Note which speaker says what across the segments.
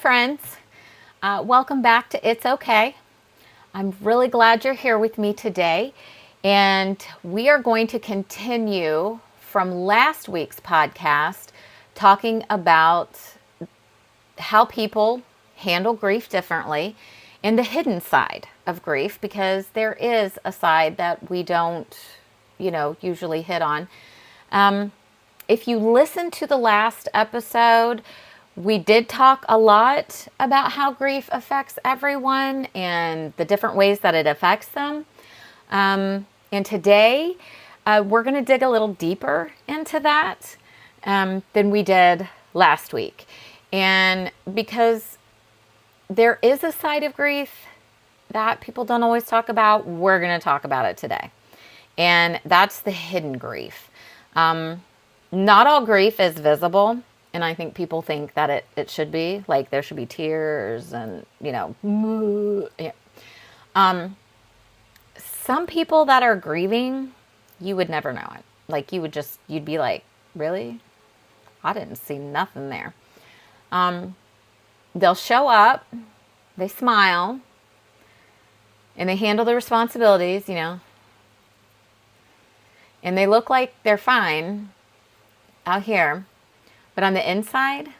Speaker 1: friends. Welcome back to It's Okay. I'm really glad you're here with me today. And we are going to continue from last week's podcast talking about how people handle grief differently and the hidden side of grief, because there is a side that we don't, usually hit on. If you listen to the last episode, we did talk a lot about how grief affects everyone and the different ways that it affects them. And today, we're going to dig a little deeper into that than we did last week. And because there is a side of grief that people don't always talk about, we're going to talk about it today. And that's the hidden grief. Not all grief is visible. And I think people think that it should be, like there should be tears and, yeah. Some people that are grieving, you would never know it. Like you'd be like, really? I didn't see nothing there. They'll show up, they smile, and they handle the responsibilities, and they look like they're fine out here. But on the inside,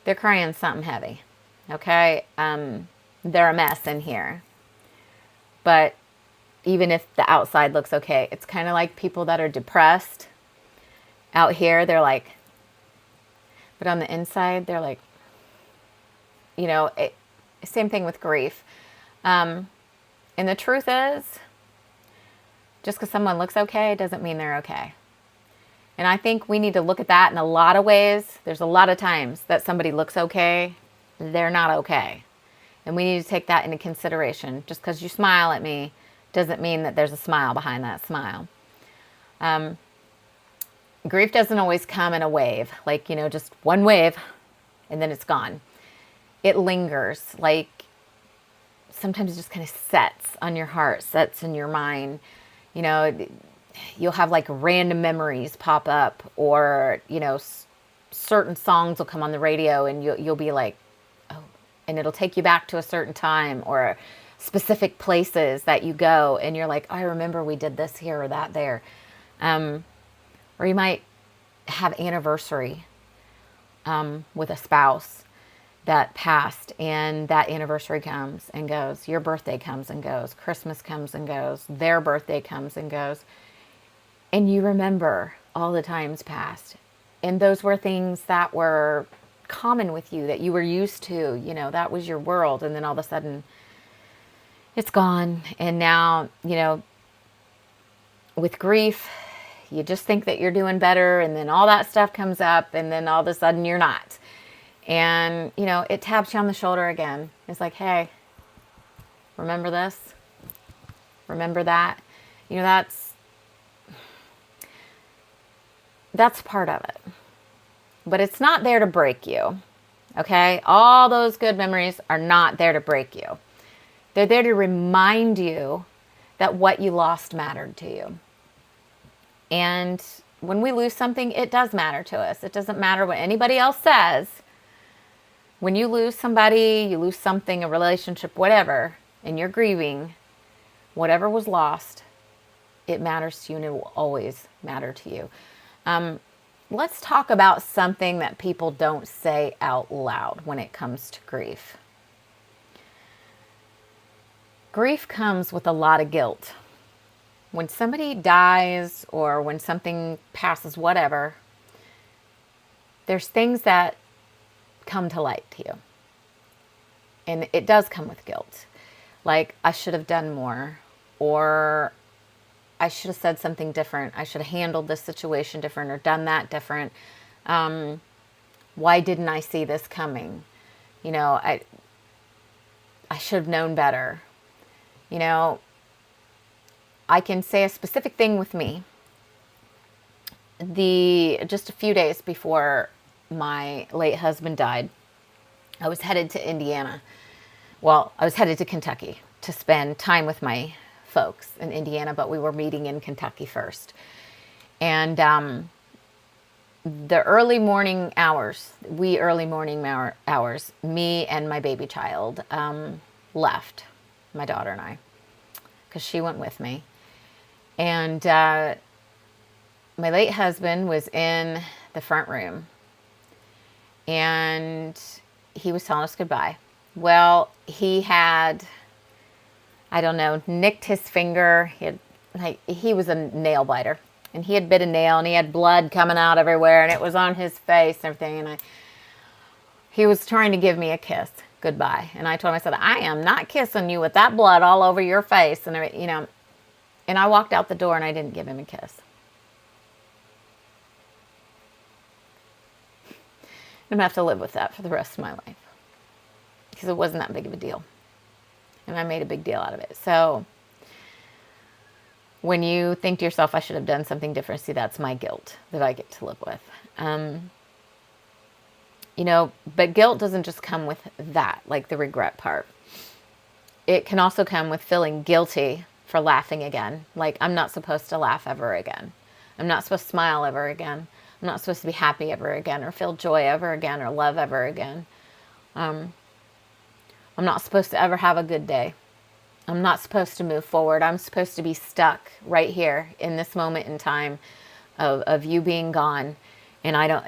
Speaker 1: they're crying something heavy, okay? They're a mess in here. But even if the outside looks okay, it's kind of like people that are depressed. Out here, they're like, but on the inside, they're like, same thing with grief. And the truth is, just because someone looks okay doesn't mean they're okay. And I think we need to look at that in a lot of ways. There's a lot of times that somebody looks okay, they're not okay. And we need to take that into consideration. Just because you smile at me doesn't mean that there's a smile behind that smile. Grief doesn't always come in a wave, like, just one wave and then it's gone. It lingers, like sometimes it just kind of sets on your heart, sets in your mind. You'll have like random memories pop up, or, certain songs will come on the radio and you'll be like, oh, and it'll take you back to a certain time or specific places that you go. And you're like, I remember we did this here or that there. Or you might have anniversary with a spouse that passed, and that anniversary comes and goes. Your birthday comes and goes. Christmas comes and goes. Their birthday comes and goes. And you remember all the times past. And those were things that were common with you, that you were used to, that was your world. And then all of a sudden it's gone. And now, with grief, you just think that you're doing better. And then all that stuff comes up, and then all of a sudden you're not. And, it taps you on the shoulder again. It's like, hey, remember this? Remember that? That's part of it. But it's not there to break you, okay? All those good memories are not there to break you. They're there to remind you that what you lost mattered to you. And when we lose something, it does matter to us. It doesn't matter what anybody else says. When you lose somebody, you lose something, a relationship, whatever, and you're grieving, whatever was lost, it matters to you, and it will always matter to you. Let's talk about something that people don't say out loud when it comes to grief. Grief comes with a lot of guilt. When somebody dies or when something passes, whatever, there's things that come to light to you. And it does come with guilt. Like, I should have done more, or I should have said something different. I should have handled this situation different or done that different. Why didn't I see this coming? I should have known better. I can say a specific thing with me. Just a few days before my late husband died, I was headed to Indiana. Well, I was headed to Kentucky to spend time with my folks in Indiana, but we were meeting in Kentucky first. And the early morning hours, me and my baby child left, my daughter and I, because she went with me. And my late husband was in the front room, and he was telling us goodbye. Well, he had, I don't know, nicked his finger. He was a nail biter, and he had bit a nail, and he had blood coming out everywhere, and it was on his face and everything. And he was trying to give me a kiss goodbye, and I told him, I said, I am not kissing you with that blood all over your face, and and I walked out the door, and I didn't give him a kiss. I'm gonna have to live with that for the rest of my life, because it wasn't that big of a deal, and I made a big deal out of it. So when you think to yourself, I should have done something different, see, that's my guilt that I get to live with. But guilt doesn't just come with that, like the regret part. It can also come with feeling guilty for laughing again. Like, I'm not supposed to laugh ever again. I'm not supposed to smile ever again. I'm not supposed to be happy ever again, or feel joy ever again, or love ever again. I'm not supposed to ever have a good day. I'm not supposed to move forward. I'm supposed to be stuck right here in this moment in time of you being gone. And I don't,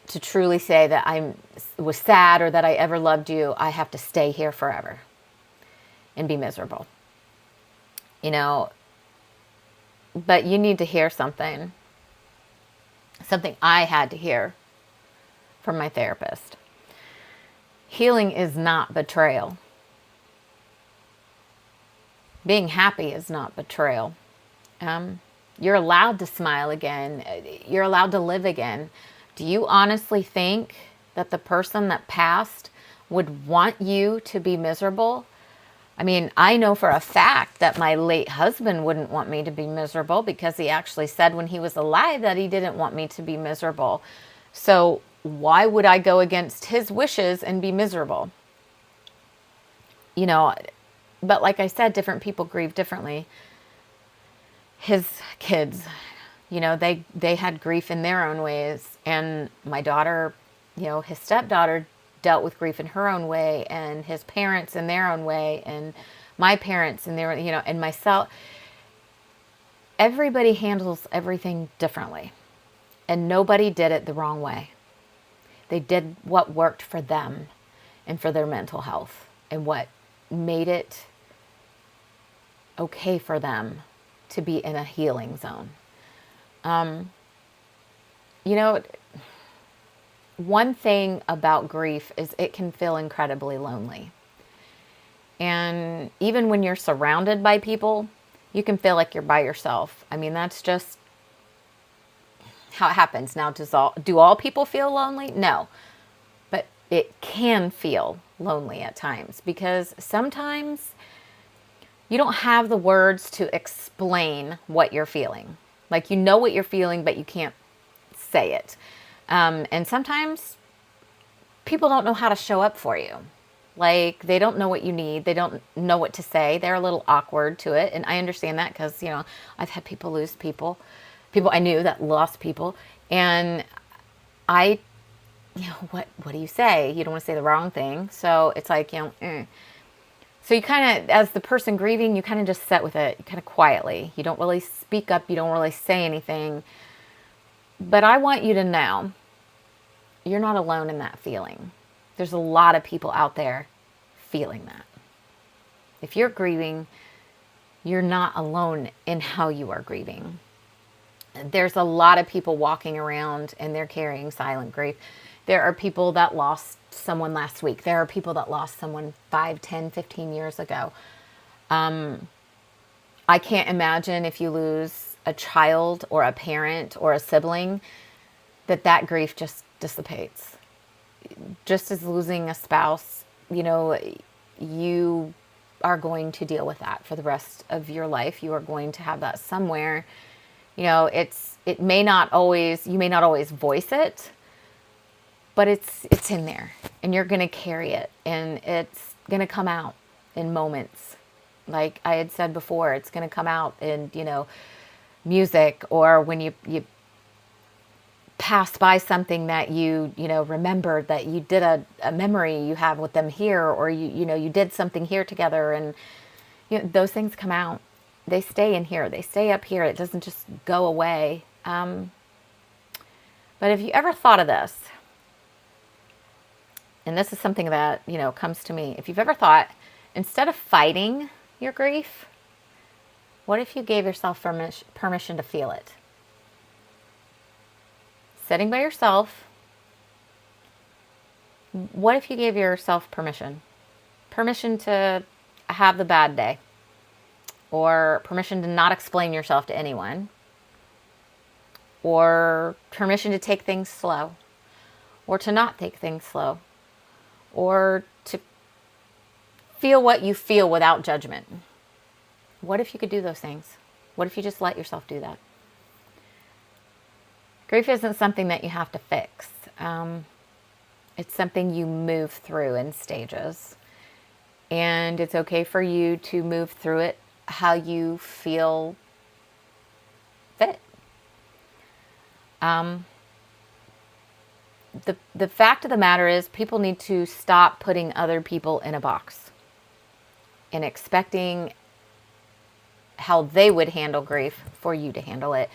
Speaker 1: to truly say that I was sad or that I ever loved you, I have to stay here forever and be miserable. But you need to hear something I had to hear from my therapist. Healing is not betrayal. Being happy is not betrayal. You're allowed to smile again. You're allowed to live again. Do you honestly think that the person that passed would want you to be miserable? I mean, I know for a fact that my late husband wouldn't want me to be miserable, because he actually said when he was alive that he didn't want me to be miserable. So why would I go against his wishes and be miserable? But like I said, different people grieve differently. His kids, they had grief in their own ways. And my daughter, his stepdaughter dealt with grief in her own way, and his parents in their own way, and my parents in their, and myself. Everybody handles everything differently, and nobody did it the wrong way. They did what worked for them and for their mental health, and what made it okay for them to be in a healing zone. One thing about grief is it can feel incredibly lonely. And even when you're surrounded by people, you can feel like you're by yourself. I mean, that's just how it happens. Now, do all people feel lonely? No. But it can feel lonely at times, because sometimes you don't have the words to explain what you're feeling. Like, you know what you're feeling, but you can't say it. And sometimes people don't know how to show up for you. Like, they don't know what you need. They don't know what to say. They're a little awkward to it. And I understand that, because, I've had people lose people I knew that lost people. And what do you say? You don't want to say the wrong thing. So it's like, So you kind of, as the person grieving, you kind of just sit with it kind of quietly. You don't really speak up. You don't really say anything. But I want you to know, you're not alone in that feeling. There's a lot of people out there feeling that. If you're grieving, you're not alone in how you are grieving. There's a lot of people walking around and they're carrying silent grief. There are people that lost someone last week. There are people that lost someone 5, 10, 15 years ago. I can't imagine if you lose a child or a parent or a sibling, that grief just dissipates. Just as losing a spouse, you are going to deal with that for the rest of your life. You are going to have that somewhere. You may not always voice it, but it's in there, and you're going to carry it, and it's going to come out in moments. Like I had said before, it's going to come out in, music, or when you pass by something that remembered, that you did a memory you have with them here, or you did something here together, and those things come out. They stay in here. They stay up here. It doesn't just go away. But have you ever thought of this? And this is something that, comes to me. If you've ever thought, instead of fighting your grief, what if you gave yourself permission to feel it? Sitting by yourself, what if you gave yourself permission? Permission to have the bad day, or permission to not explain yourself to anyone, or permission to take things slow, or to not take things slow, or to feel what you feel without judgment. What if you could do those things? What if you just let yourself do that? Grief isn't something that you have to fix. It's something you move through in stages. And it's okay for you to move through it how you feel fit. The fact of the matter is, people need to stop putting other people in a box and expecting how they would handle grief for you to handle it.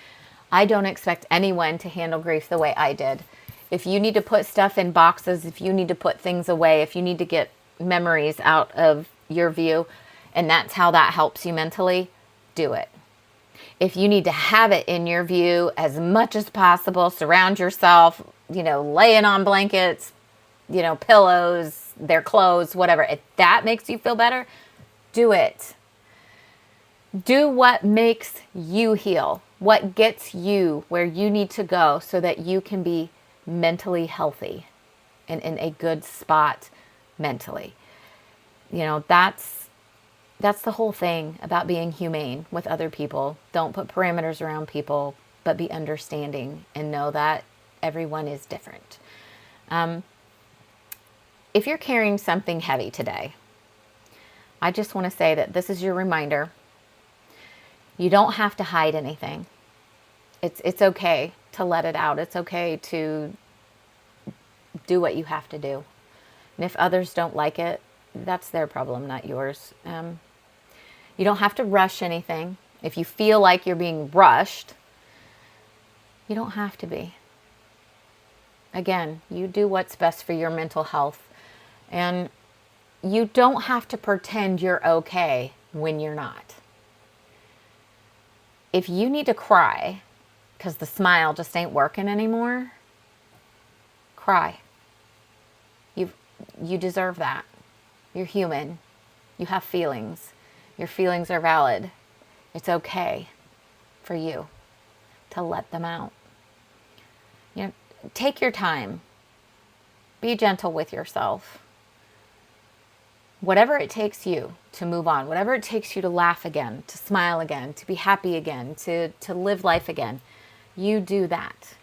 Speaker 1: I don't expect anyone to handle grief the way I did. If you need to put stuff in boxes, if you need to put things away, if you need to get memories out of your view, and that's how that helps you mentally, do it. If you need to have it in your view as much as possible, surround yourself, laying on blankets, pillows, their clothes, whatever. If that makes you feel better, do it. Do what makes you heal, what gets you where you need to go so that you can be mentally healthy and in a good spot mentally. That's the whole thing about being humane with other people. Don't put parameters around people, but be understanding and know that everyone is different. If you're carrying something heavy today, I just want to say that this is your reminder. You don't have to hide anything. It's okay to let it out. It's okay to do what you have to do. And if others don't like it, that's their problem, not yours. You don't have to rush anything. If you feel like you're being rushed, you don't have to be. Again, you do what's best for your mental health. And you don't have to pretend you're okay when you're not. If you need to cry because the smile just ain't working anymore, cry. You deserve that. You're human. You have feelings. Your feelings are valid. It's okay for you to let them out. Take your time. Be gentle with yourself. Whatever it takes you to move on, whatever it takes you to laugh again, to smile again, to be happy again, to live life again, you do that.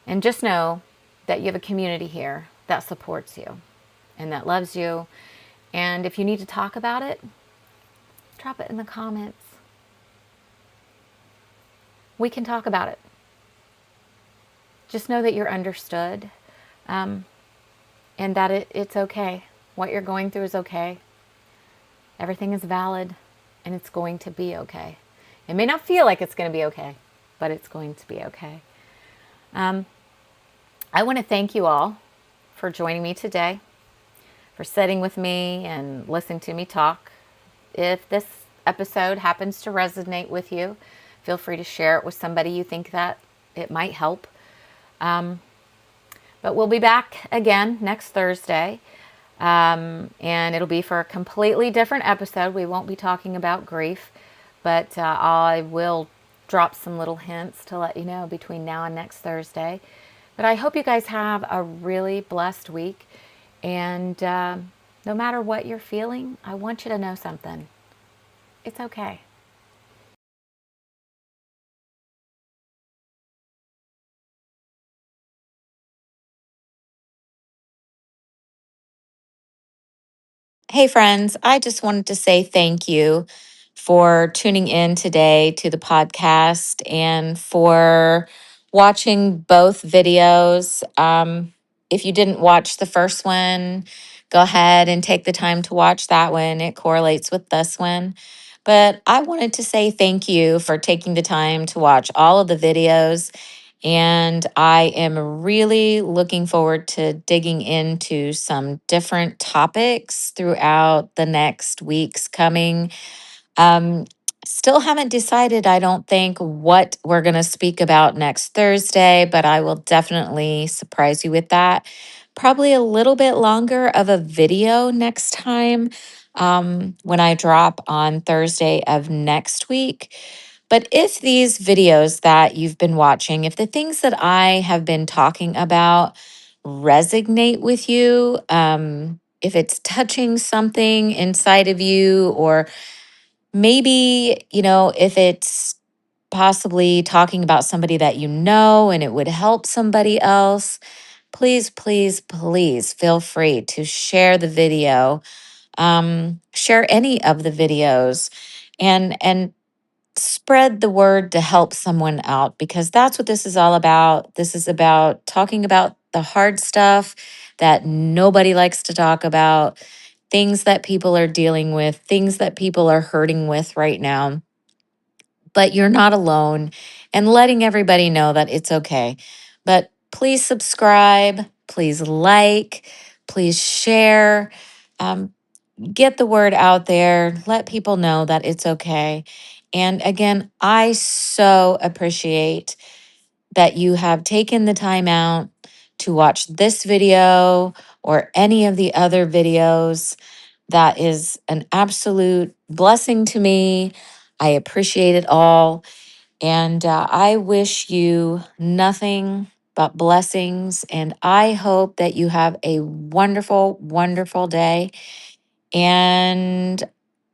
Speaker 1: And just know that you have a community here that supports you and that loves you. And if you need to talk about it, drop it in the comments. We can talk about it. Just know that you're understood, and that it's okay. What you're going through is okay. Everything is valid, and it's going to be okay. It may not feel like it's going to be okay, but it's going to be okay. I want to thank you all for joining me today, for sitting with me and listening to me talk. If this episode happens to resonate with you, feel free to share it with somebody you think that it might help. But we'll be back again next Thursday. And it'll be for a completely different episode. We won't be talking about grief, but I will drop some little hints to let you know between now and next Thursday. But I hope you guys have a really blessed week. And no matter what you're feeling, I want you to know something. It's okay. Hey, friends, I just wanted to say thank you for tuning in today to the podcast and for
Speaker 2: watching both videos. If you didn't watch the first one, go ahead and take the time to watch that one. It correlates with this one. But I wanted to say thank you for taking the time to watch all of the videos. And I am really looking forward to digging into some different topics throughout the next weeks coming. Um, Still haven't decided, I don't think, what we're going to speak about next Thursday, but I will definitely surprise you with that. Probably a little bit longer of a video next time when I drop on Thursday of next week. But if these videos that you've been watching, if the things that I have been talking about resonate with you, if it's touching something inside of you, or maybe, if it's possibly talking about somebody that you know and it would help somebody else, please, please, please feel free to share the video, share any of the videos, and spread the word to help someone out, because that's what this is all about. This is about talking about the hard stuff that nobody likes to talk about, things that people are dealing with, things that people are hurting with right now. But you're not alone, and letting everybody know that it's okay. But please subscribe, please like, please share. Um, get the word out there, let people know that it's okay. And again, I so appreciate that you have taken the time out to watch this video or any of the other videos. That is an absolute blessing to me. I appreciate it all. And I wish you nothing but blessings. And I hope that you have a wonderful, wonderful day. And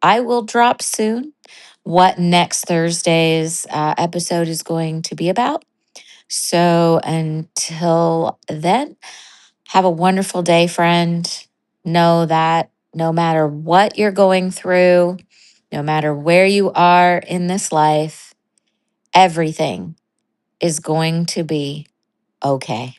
Speaker 2: I will drop soon what next Thursday's episode is going to be about. So until then, have a wonderful day, friend. Know that no matter what you're going through, no matter where you are in this life, everything is going to be okay.